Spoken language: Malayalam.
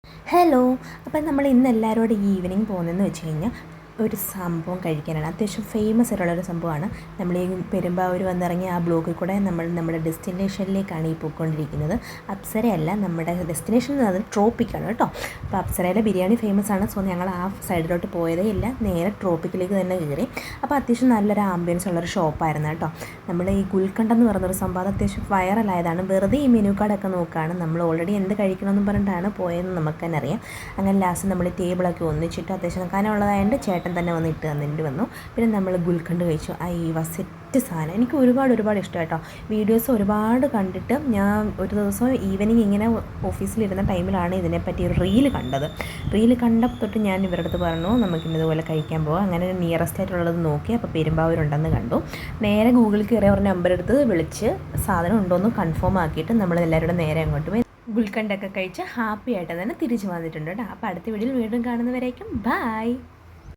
ഹലോ. അപ്പം നമ്മൾ ഇന്ന് എല്ലാവരോടും ഈവനിങ് പോകുന്നതെന്ന് വെച്ച് കഴിഞ്ഞാൽ ഒരു സംഭവം കഴിക്കാനാണ്. അത്യാവശ്യം ഫേമസ് ആയിട്ടുള്ളൊരു സംഭവമാണ്. നമ്മൾ ഈ പെരുമ്പാവൂർ വന്നിറങ്ങി ആ ബ്ലോക്കിൽ കൂടെ നമ്മൾ നമ്മുടെ ഡെസ്റ്റിനേഷനിലേക്കാണ് ഈ പോയിക്കൊണ്ടിരിക്കുന്നത്. അപ്സരയല്ല, നമ്മുടെ ഡെസ്റ്റിനേഷൻ എന്ന് പറയുന്നത് ട്രോപ്പിക്കാണ് കേട്ടോ. അപ്പോൾ അപ്സരയിലെ ബിരിയാണി ഫേമസ് ആണ്. സോ ഞങ്ങൾ ആ സൈഡിലോട്ട് പോയതേ ഇല്ല, നേരെ ട്രോപ്പിക്കിലേക്ക് തന്നെ കയറി. അപ്പോൾ അത്യാവശ്യം നല്ലൊരു ആംബിയൻസ് ഉള്ളൊരു ഷോപ്പായിരുന്നു കേട്ടോ. നമ്മൾ ഈ ഗുൽക്കണ്ട എന്ന് പറയുന്നൊരു സംഭവം അത് അത്യാവശ്യം വൈറലായതാണ്. വെറുതെ ഈ മെനു കാർഡൊക്കെ നോക്കുകയാണ്. നമ്മൾ ഓൾറെഡി എന്ത് കഴിക്കണമെന്ന് പറഞ്ഞിട്ടാണ് പോയതെന്ന് നമുക്ക് തന്നെ അറിയാം. അങ്ങനെ ലാസ്റ്റ് നമ്മൾ ടേബിളൊക്കെ ഒന്നിച്ചിട്ട് അത്യാവശ്യം കനമുള്ളതായതുകൊണ്ട് ചേട്ടൻ തന്നെ വന്ന് ഇട്ട് തന്നിട്ട് വന്നു. പിന്നെ നമ്മൾ ഗുൽക്കണ്ട് കഴിച്ചു. സെറ്റ് സാധനം. എനിക്ക് ഒരുപാട് ഇഷ്ടം കേട്ടോ. വീഡിയോസ് ഒരുപാട് കണ്ടിട്ട് ഞാൻ ഒരു ദിവസം ഈവനിങ് ഇങ്ങനെ ഓഫീസിലിരുന്ന ടൈമിലാണ് ഇതിനെപ്പറ്റി ഒരു റീല് കണ്ടത്. റീല് കണ്ടപ്പോൾ തൊട്ട് ഞാൻ ഇവരുടെ അടുത്ത് പറഞ്ഞു നമുക്കിന്നതുപോലെ കഴിക്കാൻ പോകാം. അങ്ങനെ നിയറസ്റ്റ് ആയിട്ടുള്ളത് നോക്കി. അപ്പോൾ പെരുമ്പാവൂരുണ്ടെന്ന് കണ്ടു. നേരെ ഗൂഗിളിൽ കയറി ഒരു നമ്പർ എടുത്ത് വിളിച്ച് സാധനം ഉണ്ടോയെന്ന് കൺഫേം ആക്കിയിട്ട് നമ്മൾ എല്ലാവരുടെ നേരെ അങ്ങോട്ട് പോയി ഗുൽക്കണ്ടൊക്കെ കഴിച്ച് ഹാപ്പി ആയിട്ട് തന്നെ തിരിച്ചു വന്നിട്ടുണ്ട് കേട്ടോ. അപ്പോൾ അടുത്ത വീഡിയോയിൽ വീണ്ടും കാണുന്നവരേക്കും ബൈ.